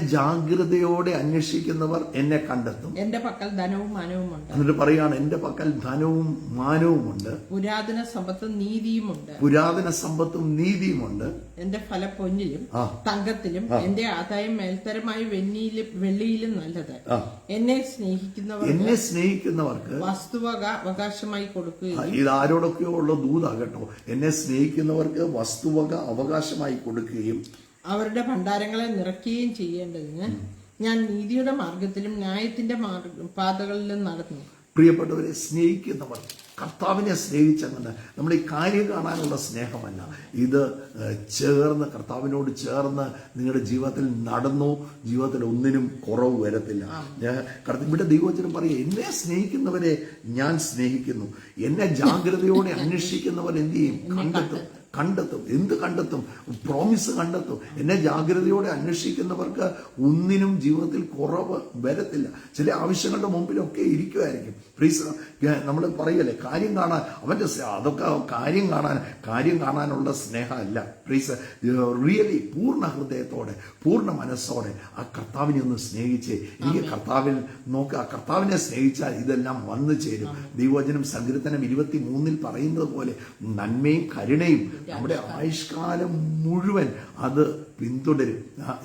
കണ്ടെത്തും. എന്റെ പക്കൽ ധനവും മാനവുമുണ്ട്. എന്നിട്ട് പറയാണ്, എന്റെ പക്കൽ ധനവും മാനവുമുണ്ട്. പുരാതന സമ്പത്തും നീതിയുമുണ്ട്. എന്റെ ഫലം പൊന്നിലും തങ്കത്തിലും, എന്റെ ആദായം മേൽത്തരമായി വെള്ളിയിലും നല്ലത്. എന്നെ സ്നേഹിക്കുന്നവർക്ക് വസ്തുവക അവകാശമായി കൊടുക്കുകയും. ഇത് ആരോടൊക്കെയോ ഉള്ള ദൂതാകട്ടോ. എന്നെ സ്നേഹിക്കുന്നവർക്ക് വസ്തുവക അവകാശമായി കൊടുക്കുകയും അവരുടെ ഭണ്ഡാരങ്ങളെ നിറയ്ക്കുകയും ചെയ്യേണ്ടതിന് ഞാൻ നീതിയുടെ മാർഗത്തിലും ന്യായത്തിന്റെ പാതകളിലും നടന്നു. പ്രിയപ്പെട്ടവരെ, സ്നേഹിക്കുന്നവർ, കർത്താവിനെ സ്നേഹിച്ചങ്ങനെ നമ്മൾ ഈ കാര്യം കാണാനുള്ള സ്നേഹമല്ല, ഇത് കർത്താവിനോട് ചേർന്ന് നിങ്ങളുടെ ജീവിതത്തിൽ നടന്നു. ജീവിതത്തിൽ ഒന്നിനും കുറവ് വരത്തില്ല. ഇവിടെ ദൈവവചനം പറയുക, എന്നെ സ്നേഹിക്കുന്നവരെ ഞാൻ സ്നേഹിക്കുന്നു. എന്നെ ജാഗ്രതയോടെ അന്വേഷിക്കുന്നവർ എന്ത് ചെയ്യും? കണ്ടെത്തും. എന്ത് കണ്ടെത്തും? പ്രോമിസ് കണ്ടെത്തും. എന്നെ ജാഗ്രതയോടെ അന്വേഷിക്കുന്നവർക്ക് ഒന്നിനും ജീവിതത്തിൽ കുറവ് വരത്തില്ല. ചില ആവശ്യങ്ങളുടെ മുമ്പിലൊക്കെ ഇരിക്കുമായിരിക്കും. പ്ലീസ്, നമ്മൾ പറയല്ലേ, കാര്യം കാണാൻ അതൊക്കെ കാര്യം കാണാനുള്ള സ്നേഹമല്ല. പ്ലീസ്, റിയലി പൂർണ്ണ ഹൃദയത്തോടെ പൂർണ്ണ മനസ്സോടെ ആ കർത്താവിനെ ഒന്ന് സ്നേഹിച്ച്, എനിക്ക് കർത്താവിൽ നോക്കുക, കർത്താവിനെ സ്നേഹിച്ചാൽ ഇതെല്ലാം വന്നു ചേരും. ദൈവവചനം സങ്കീർത്തനം 23 പറയുന്നത് പോലെ നന്മയും കരുണയും നമ്മുടെ ആയുഷ്കാലം മുഴുവൻ അത് പിന്തുടരും.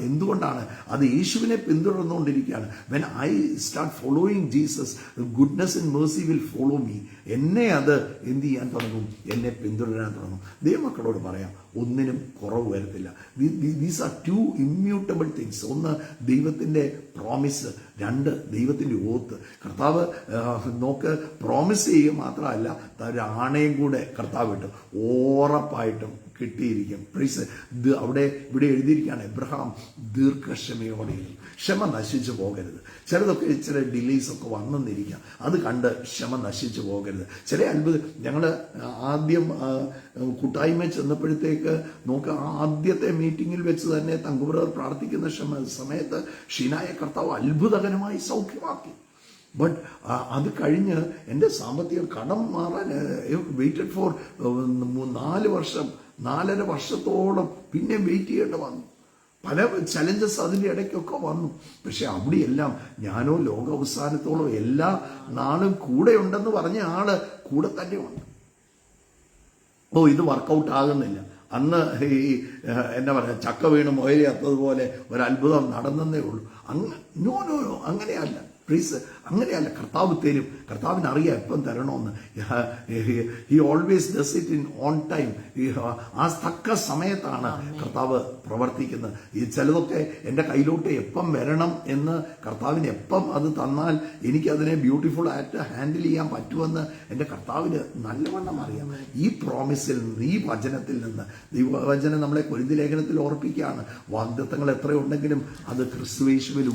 എന്തുകൊണ്ടാണ്? അത് യേശുവിനെ പിന്തുടർന്നുകൊണ്ടിരിക്കുകയാണ്. When I start following Jesus, goodness and mercy will follow me. എന്നെ അത് എന്ത് ചെയ്യാൻ തുടങ്ങും? എന്നെ പിന്തുടരാൻ തുടങ്ങും. ദൈവമക്കളോട് പറയാം, ഒന്നിനും കുറവ് വരത്തില്ല. These are to immutable things. ഒന്ന് ദൈവത്തിന്റെ പ്രോമിസ്, 2 ദൈവത്തിന്റെ ഓത്ത്. കർത്താവ് പ്രോമിസ് ചെയ്യുക മാത്രമല്ല, ഒരു ആണയും കൂടെ കർത്താവ് ഇട്ട് ഉറപ്പായിട്ടും കിട്ടിയിരിക്കും. പ്ലീസ്, ഇവിടെ എഴുതിയിരിക്കുകയാണ്, എബ്രഹാം ദീർഘക്ഷമയോടെയും. ക്ഷമ നശിച്ചു പോകരുത്. ചില ഡിലേസ് ഒക്കെ വന്നെന്നിരിക്കാം, അത് കണ്ട് ക്ഷമ നശിച്ചു പോകരുത്. ചില അത്ഭുതം ഞങ്ങൾ ആദ്യം കൂട്ടായ്മ ചെന്നപ്പോഴത്തേക്ക് ആദ്യത്തെ മീറ്റിങ്ങിൽ വെച്ച് തന്നെ തങ്കുബ്രദർ പ്രാർത്ഥിക്കുന്ന സമയത്ത് ഷീനായ കർത്താവ് അത്ഭുതകരമായി സൗഖ്യമാക്കി. ബട്ട് അത് കഴിഞ്ഞ് എൻ്റെ സാമ്പത്തിക കടം മാറാൻ വെയിറ്റഡ് ഫോർ 4.5 വർഷത്തോളം പിന്നെ വെയിറ്റ് ചെയ്യേണ്ടി വന്നു. പല ചലഞ്ചസ് അതിൻ്റെ ഇടയ്ക്കൊക്കെ വന്നു. പക്ഷെ അവിടെയെല്ലാം ഞാനോ ലോകാവസാനത്തോളം എല്ലാ നാളും കൂടെ ഉണ്ടെന്ന് പറഞ്ഞ ആള് കൂടെ തന്നെ ഉണ്ട്. ഇത് വർക്കൗട്ട് ആകുന്നില്ല, അന്ന് ഈ എന്നാ പറയുക, ചക്ക വീണ് മുയലിയാത്തതുപോലെ ഒരത്ഭുതം നടന്നേ ഉള്ളൂ. നോ നോ നോ, അങ്ങനെയല്ല. പ്ലീസ്, അങ്ങനെയല്ല. കർത്താവ് തരും. കർത്താവിന് അറിയാം എപ്പം തരണമെന്ന്. He always does it in on time. ആ തക്ക സമയത്താണ് കർത്താവ് പ്രവർത്തിക്കുന്നത്. ഈ ചിലതൊക്കെ എൻ്റെ കയ്യിലോട്ട് എപ്പം വരണം എന്ന് കർത്താവിന് എപ്പം അത് തന്നാൽ എനിക്കതിനെ ബ്യൂട്ടിഫുൾ ആയിട്ട് ഹാൻഡിൽ ചെയ്യാൻ പറ്റുമെന്ന് എൻ്റെ കർത്താവിന് നല്ലവണ്ണം അറിയാം. ഈ പ്രോമിസിൽ നിന്ന്, ഈ വചനത്തിൽ നിന്ന്, ദൈവവചനം നമ്മളെ കൊരിന്ത്യർ ലേഖനത്തിൽ ഓർപ്പിക്കുകയാണ്. വാഗ്ദത്തങ്ങൾ എത്രയുണ്ടെങ്കിലും അത് ക്രിസ്തുയേശുവിൽ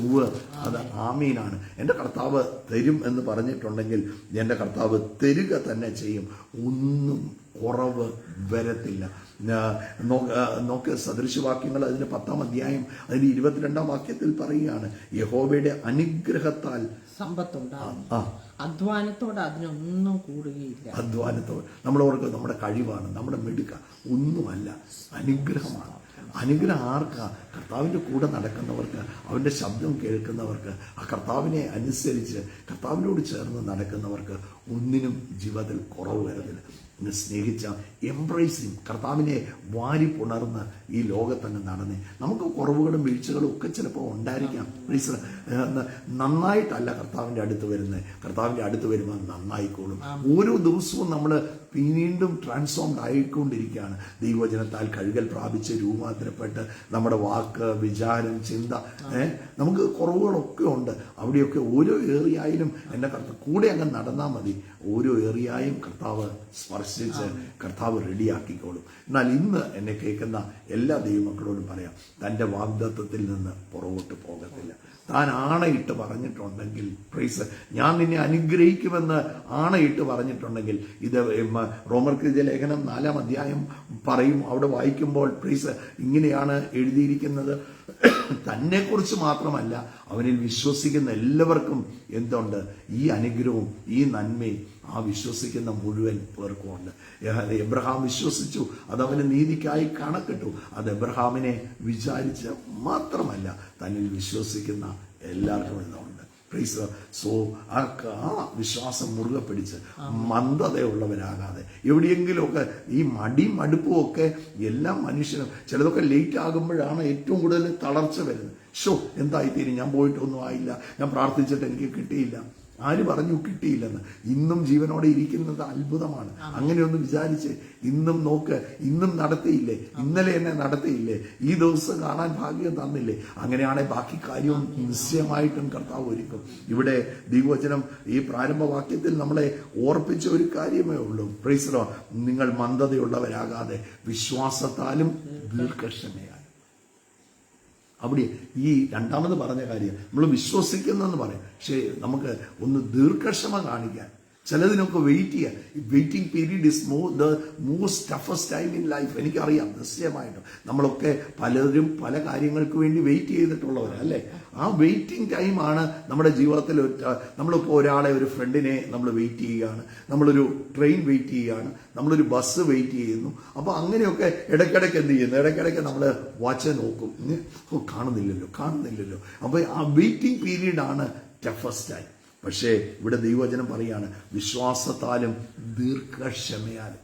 അത് ആമീനാണ്. എൻ്റെ കർത്താവ് തരും എന്ന് പറഞ്ഞിട്ടുണ്ടെങ്കിൽ എൻ്റെ കർത്താവ് തരിക തന്നെ ചെയ്യും. ഒന്നും കുറവ് വരത്തില്ല. നോക്ക് സദൃശവാക്യങ്ങൾ അതിന്റെ 10-ാം അധ്യായം അതിന്റെ 22-ാം വാക്യത്തിൽ പറയുകയാണ്, യഹോവയുടെ അനുഗ്രഹത്താൽ സമ്പത്തുണ്ടാകും, അധ്വാനത്തോടെ അതിനൊന്നും കൂടുകയില്ല. അധ്വാനത്തോടെ നമ്മൾ ഓർക്കുക, നമ്മുടെ കഴിവാണ്, നമ്മുടെ മിടുക്ക ഒന്നുമല്ല, അനുഗ്രഹമാണ്. അനുഗ്രഹം ആർക്കാ? കർത്താവിൻ്റെ കൂടെ നടക്കുന്നവർക്ക്, അവൻ്റെ ശബ്ദം കേൾക്കുന്നവർക്ക്, ആ കർത്താവിനെ അനുസരിച്ച് കർത്താവിനോട് ചേർന്ന് നടക്കുന്നവർക്ക് ഒന്നിനും ജീവിതത്തിൽ കുറവ് വരുന്നില്ല. സ്നേഹിച്ച എംബ്രേസിങ് കർത്താവിനെ വാരി പുണർന്ന് ഈ ലോകത്തങ്ങ് നടന്നേ. നമുക്ക് കുറവുകളും വീഴ്ചകളും ഒക്കെ ചിലപ്പോൾ ഉണ്ടായിരിക്കാം. നന്നായിട്ടല്ല കർത്താവിൻ്റെ അടുത്ത് വരുന്നത്. കർത്താവിൻ്റെ അടുത്ത് വരുമ്പോൾ നന്നായിക്കോളും. ഓരോ ദിവസവും നമ്മൾ വീണ്ടും ട്രാൻസ്ഫോംഡ് ആയിക്കൊണ്ടിരിക്കുകയാണ്. ദൈവവചനത്താൽ കഴുകൽ പ്രാപിച്ച് രൂപാന്തരപ്പെട്ട് നമ്മുടെ വാക്ക്, വിചാരം, ചിന്ത, നമുക്ക് കുറവുകളൊക്കെ ഉണ്ട്. അവിടെയൊക്കെ ഓരോ ഏറിയായാലും എൻ്റെ കർത്താവ് കൂടെ അങ്ങ് നടന്നാൽ മതി. ഓരോ ഏറിയായും കർത്താവ് സ്പർശിച്ച് കർത്താവ് റെഡിയാക്കിക്കോളും. എന്നാൽ ഇന്ന് എന്നെ കേൾക്കുന്ന എല്ലാ ദൈവമക്കളോടും പറയാം, തൻ്റെ വാഗ്ദത്തത്തിൽ നിന്ന് പുറകോട്ട് പോകത്തില്ല. താൻ ആണയിട്ട് പറഞ്ഞിട്ടുണ്ടെങ്കിൽ, പ്രൈസ്, ഞാൻ നിന്നെ അനുഗ്രഹിക്കുമെന്ന് ആണയിട്ട് പറഞ്ഞിട്ടുണ്ടെങ്കിൽ, ഇത് റോമർക്ക് ലേഖനം 4-ാം അധ്യായം പറയും. അവിടെ വായിക്കുമ്പോൾ പ്രൈസ് ഇങ്ങനെയാണ് എഴുതിയിരിക്കുന്നത്, തന്നെക്കുറിച്ച് മാത്രമല്ല അവനിൽ വിശ്വസിക്കുന്ന എല്ലാവർക്കും എന്തുണ്ട്? ഈ അനുഗ്രഹവും ഈ നന്മയും ആ വിശ്വസിക്കുന്ന മുഴുവൻ പേർക്കും ഉണ്ട്. എബ്രഹാം വിശ്വസിച്ചു, അതവന് നീതിക്കായി കണക്കിട്ടു. അത് എബ്രഹാമിനെ വിചാരിച്ച് മാത്രമല്ല, തന്നിൽ വിശ്വസിക്കുന്ന എല്ലാവർക്കും ഇതുണ്ട്. സോ ആ വിശ്വാസം മുറുകെ പിടിച്ച് മന്ദതയുള്ളവരാകാതെ, എവിടെയെങ്കിലുമൊക്കെ ഈ മടുപ്പും ഒക്കെ എല്ലാ മനുഷ്യനും, ചിലതൊക്കെ ലേറ്റ് ആകുമ്പോഴാണ് ഏറ്റവും കൂടുതൽ തളർച്ച വരുന്നത്. എന്തായിത്തീരും, ഞാൻ പോയിട്ടൊന്നും ആയില്ല, ഞാൻ പ്രാർത്ഥിച്ചിട്ട് എനിക്ക് കിട്ടിയില്ല. ആര് പറഞ്ഞു കിട്ടിയില്ലെന്ന്? ഇന്നും ജീവനോടെ ഇരിക്കുന്നത് അത്ഭുതമാണ്. അങ്ങനെയൊന്ന് വിചാരിച്ച് ഇന്നും നോക്ക്, ഇന്നും നടത്തിയില്ലേ, ഇന്നലെ എന്നെ നടത്തിയില്ലേ, ഈ ദിവസം കാണാൻ ഭാഗ്യം തന്നില്ലേ, അങ്ങനെയാണെങ്കിൽ ബാക്കി കാര്യവും നിശ്ചയമായിട്ടും കർത്താവ് ഒരുക്കും. ഇവിടെ ദൈവവചനം ഈ പ്രാരംഭവാക്യത്തിൽ നമ്മളെ ഓർപ്പിച്ച ഒരു കാര്യമേ ഉള്ളൂ. Praise the Lord. നിങ്ങൾ മന്ദതയുള്ളവരാകാതെ വിശ്വാസത്താലും ദീർഘക്ഷമയാലും. അവിടെ ഈ രണ്ടാമത് പറഞ്ഞ കാര്യം നമ്മൾ വിശ്വസിക്കുന്നെന്ന് പറയും, പക്ഷേ നമുക്ക് ഒന്ന് ദീർഘക്ഷമ കാണിക്കാൻ, ചിലതിനൊക്കെ വെയിറ്റ് ചെയ്യാൻ. Waiting period is the most toughest time in life. എനിക്കറിയാം നിശ്ചയമായിട്ടും നമ്മളൊക്കെ പലരും പല കാര്യങ്ങൾക്ക് വേണ്ടി വെയിറ്റ് ചെയ്തിട്ടുള്ളവരാ, അല്ലേ? ആ വെയിറ്റിംഗ് ടൈമാണ് നമ്മുടെ ജീവിതത്തിൽ. നമ്മളിപ്പോൾ ഒരാളെ, ഒരു ഫ്രണ്ടിനെ നമ്മൾ വെയിറ്റ് ചെയ്യുകയാണ്, നമ്മളൊരു ട്രെയിൻ വെയിറ്റ് ചെയ്യുകയാണ്, നമ്മളൊരു ബസ് വെയിറ്റ് ചെയ്യുന്നു. അപ്പോൾ അങ്ങനെയൊക്കെ ഇടയ്ക്കിടയ്ക്ക് എന്ത് ചെയ്യുന്നു? ഇടയ്ക്കിടയ്ക്ക് നമ്മൾ വാച്ച് നോക്കും, കാണുന്നില്ലല്ലോ. അപ്പോൾ ആ വെയിറ്റിംഗ് പീരീഡാണ് ടഫസ്റ്റ് ടൈം. പക്ഷേ ഇവിടെ ദൈവവചനം പറയാണ്, വിശ്വാസത്താലും ദീർഘക്ഷമയാലും.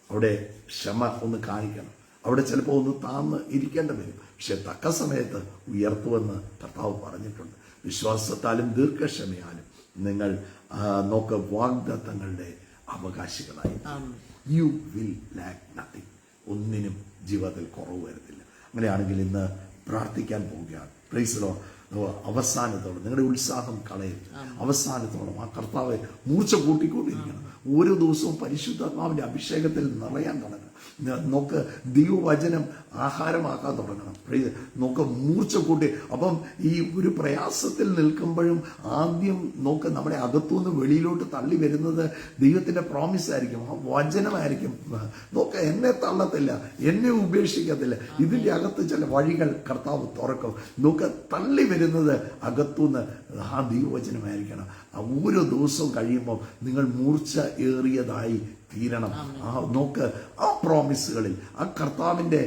അവിടെ ക്ഷമ ഒന്ന് കാണിക്കണം. അവിടെ ചിലപ്പോൾ ഒന്ന് താന്ന് ഇരിക്കേണ്ടി വരും, പക്ഷെ തക്ക സമയത്ത് ഉയർത്തുമെന്ന് കർത്താവ് പറഞ്ഞിട്ടുണ്ട്. വിശ്വാസത്താലും ദീർഘക്ഷമയാലും നിങ്ങൾ നോക്ക് വാഗ്ദത്തങ്ങളുടെ അവകാശികളായി. You will lack nothing. ഒന്നിനും ജീവിതത്തിൽ കുറവ് വരുന്നില്ല. അങ്ങനെയാണെങ്കിൽ ഇന്ന് പ്രാർത്ഥിക്കാൻ പോവുകയാണ്. Praise the Lord. അവസാനത്തോളം നിങ്ങളുടെ ഉത്സാഹം കളയരുത്. അവസാനത്തോളം ആ കർത്താവ് മൂർച്ച കൂട്ടിക്കൊണ്ടിരിക്കണം. ഓരോ ദിവസവും പരിശുദ്ധാത്മാവിന്റെ അഭിഷേകത്തിൽ നിറയാൻ തുടങ്ങണം. നോക്ക്, ദൈവവചനം ആഹാരമാക്കാൻ തുടങ്ങണം. നോക്ക്, മൂർച്ച കൂട്ടി. അപ്പം ഈ ഒരു പ്രയാസത്തിൽ നിൽക്കുമ്പോഴും ആദ്യം നോക്ക്, നമ്മുടെ അകത്തുനിന്ന് വെളിയിലോട്ട് തള്ളി വരുന്നത് ദൈവത്തിന്റെ പ്രോമിസ് ആയിരിക്കും, ആ വചനമായിരിക്കും. നോക്ക്, എന്നെ തള്ളത്തില്ല, എന്നെ ഉപേക്ഷിക്കത്തില്ല. ഇതിന്റെ അകത്ത് ചില വഴികൾ കർത്താവ് തുറക്കും. നോക്ക്, തള്ളി വരുന്നത് അകത്തുനിന്ന് ആ ദൈവവചനമായിരിക്കണം. ഓരോ ദിവസവും കഴിയുമ്പോൾ നിങ്ങൾ മൂർച്ച ഏറിയതായി തീരണം. നോക്ക്, ആ പ്രോമിസുകളിൽ ആ കർത്താവിന്റെ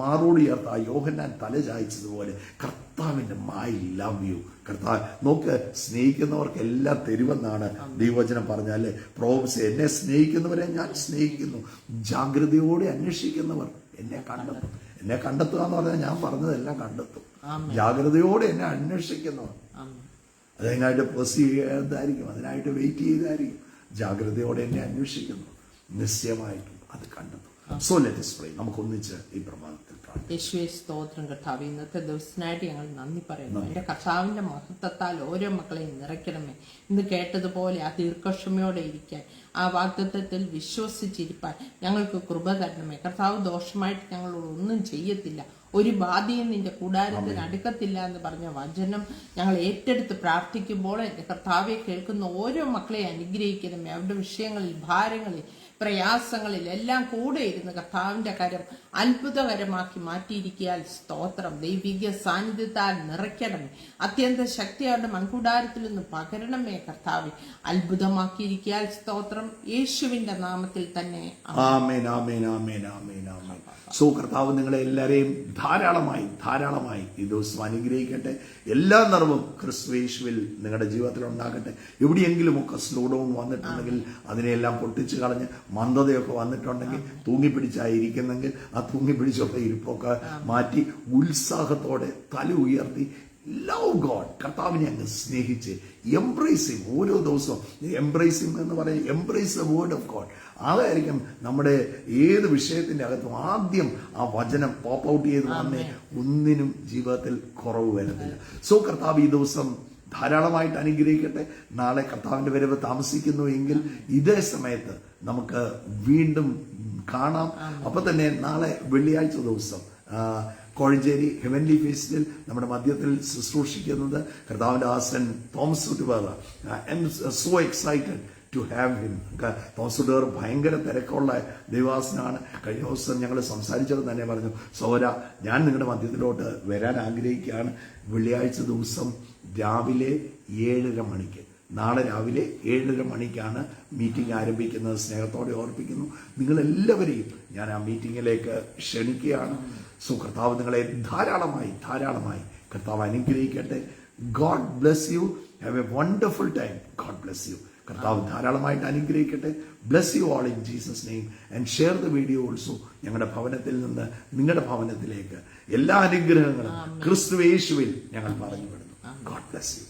മാറോടിയർത്ത് ആ യോഹന്നാൻ തല ചായ്ച്ചതുപോലെ കർത്താവിന്റെ മൈ ലവ് യു. കർത്താവ് നോക്ക്, സ്നേഹിക്കുന്നവർക്ക് എല്ലാം തരുമെന്നാണ് ദൈവവചനം പറഞ്ഞാല്. പ്രോമിസ്, എന്നെ സ്നേഹിക്കുന്നവരെ ഞാൻ സ്നേഹിക്കുന്നു, ജാഗ്രതയോടെ അന്വേഷിക്കുന്നവർ എന്നെ കണ്ടെത്തും. എന്നെ കണ്ടെത്തുക എന്ന് പറഞ്ഞാൽ ഞാൻ പറഞ്ഞതെല്ലാം കണ്ടെത്തും. ജാഗ്രതയോടെ എന്നെ അന്വേഷിക്കുന്നവർ അതിനായിട്ട് പ്രൊസീവ് ചെയ്തായിരിക്കും, അതിനായിട്ട് വെയിറ്റ് ചെയ്തായിരിക്കും. ജാഗ്രതയോടെ എന്നെ അന്വേഷിക്കുന്നു, നിശ്ചയമായിട്ടും അത് കണ്ടെത്തും. So let us pray. നമുക്ക് ഒന്നിച്ച് ഈ പ്രഭാതത്തിൽ പ്രാർത്ഥിക്കാം. യേശുവേ സ്തോത്രം കർത്താവ്, ഇന്നത്തെ ദിവസത്തിനായിട്ട് ഞങ്ങൾ നന്ദി പറയുന്നു. എന്റെ കർത്താവിന്റെ മഹത്വത്താൽ ഓരോ മക്കളെയും നിറയ്ക്കണമേ. ഇന്ന് കേട്ടതുപോലെ ആ ദീർഘക്ഷമയോടെ ഇരിക്കാൻ, ആ വാഗ്ദത്തത്തിൽ വിശ്വസിച്ചിരിപ്പാൻ ഞങ്ങൾക്ക് കൃപ തരണമേ. കർത്താവ് ദോഷമായിട്ട് ഞങ്ങളോട് ഒന്നും ചെയ്യത്തില്ല, ഒരു ബാധയും നിന്റെ കൂടാരത്തിന് അടുക്കത്തില്ല എന്ന് പറഞ്ഞ വചനം ഞങ്ങൾ ഏറ്റെടുത്ത് പ്രാർത്ഥിക്കുമ്പോൾ എന്റെ കർത്താവെ കേൾക്കുന്ന ഓരോ മക്കളെ അനുഗ്രഹിക്കണമേ. അവരുടെ വിഷയങ്ങളിൽ, ഭാരങ്ങളിൽ, പ്രയാസങ്ങളിൽ എല്ലാം കൂടെ ഇരുന്ന് കർത്താവിന്റെ കരം അത്ഭുതകരമാക്കി മാറ്റിയിരിക്കാൻ സ്തോത്രം. ദൈവിക സാന്നിധ്യത്താൽ നിറയ്ക്കണമേ. അത്യന്ത ശക്തി അവരുടെ മൺകൂടാരത്തിൽ നിന്ന് പകരണമേ കർത്താവെ. അത്ഭുതമാക്കിയിരിക്കാൻ സ്തോത്രം. യേശുവിന്റെ നാമത്തിൽ തന്നെ ആമേൻ, ആമേൻ, ആമേൻ, ആമേൻ, ആമേൻ. സോ കർത്താവ് നിങ്ങളെ എല്ലാവരെയും ധാരാളമായി ഈ ദിവസം അനുഗ്രഹിക്കട്ടെ. എല്ലാ നിറവും ക്രിസ്തുയേശുവിൽ നിങ്ങളുടെ ജീവിതത്തിൽ ഉണ്ടാകട്ടെ. എവിടെയെങ്കിലുമൊക്കെ സ്ലോ ഡൗൺ വന്നിട്ടുണ്ടെങ്കിൽ അതിനെല്ലാം പൊട്ടിച്ചു കളഞ്ഞ്, മന്ദതയൊക്കെ വന്നിട്ടുണ്ടെങ്കിൽ, തൂങ്ങിപ്പിടിച്ചായിരിക്കുന്നെങ്കിൽ ആ തൂങ്ങിപ്പിടിച്ചൊക്കെ ഇരിപ്പൊക്കെ മാറ്റി ഉത്സാഹത്തോടെ തല ഉയർത്തി ലവ് ഗോഡ്, കർത്താവിനെ അങ്ങ് സ്നേഹിച്ച് എംബ്രേസ് ചെയ്യും. ഓരോ ദിവസവും എംബ്രേസ് ചെയ്യും എന്ന് പറയും, embrace the word of God. അതായിരിക്കും നമ്മുടെ ഏത് വിഷയത്തിന്റെ അകത്തും ആദ്യം ആ വചനം പോപ്പ് ഔട്ട് ചെയ്ത് വന്നേ ഒന്നിനും ജീവിതത്തിൽ കുറവ് വരുന്നില്ല. സോ കർത്താവ് ഈ ദിവസം ധാരാളമായിട്ട് അനുഗ്രഹിക്കട്ടെ. നാളെ കർത്താവിന്റെ വരവ് താമസിക്കുന്നു എങ്കിൽ ഇതേ സമയത്ത് നമുക്ക് വീണ്ടും കാണാം. അപ്പൊ തന്നെ നാളെ വെള്ളിയാഴ്ച ദിവസം കോഴഞ്ചേരി ഹെവൻലി ഫീസ്റ്റിൽ നമ്മുടെ മധ്യത്തിൽ ശുശ്രൂഷിക്കുന്നത് കർത്താവിന്റെ ദാസൻ തോമസ് ഉട്ടുവേർ. I am so excited to have him. Thomas ഉട്ടുവേർ ഭയങ്കര തിരക്കുള്ള ദൈവാസനാണ്. കഴിഞ്ഞ ദിവസം ഞങ്ങൾ സംസാരിച്ചത് തന്നെ പറഞ്ഞു, സോര ഞാൻ നിങ്ങളുടെ മധ്യത്തിലോട്ട് വരാൻ ആഗ്രഹിക്കുകയാണ്. വെള്ളിയാഴ്ച ദിവസം രാവിലെ 7:30 മണിക്ക്, നാളെ രാവിലെ 7:30 മണിക്കാണ് മീറ്റിംഗ് ആരംഭിക്കുന്നത്. സ്നേഹത്തോടെ ഓർപ്പിക്കുന്നു. നിങ്ങളെല്ലാവരെയും ഞാൻ ആ മീറ്റിങ്ങിലേക്ക് ക്ഷണിക്കുകയാണ്. സോ കർത്താവ് നിങ്ങളെ ധാരാളമായി കർത്താവ് അനുഗ്രഹിക്കട്ടെ. God bless you. Have A wonderful time. God bless you. കർത്താവ് ധാരാളമായിട്ട് അനുഗ്രഹിക്കട്ടെ. Bless you all in Jesus name and share the video also. ഞങ്ങളുടെ ഭവനത്തിൽ നിന്ന് നിങ്ങളുടെ ഭവനത്തിലേക്ക് എല്ലാ അനുഗ്രഹങ്ങളും ക്രിസ്തു യേശുവിൽ ഞങ്ങൾ പറഞ്ഞു വിടുന്നു. God bless you.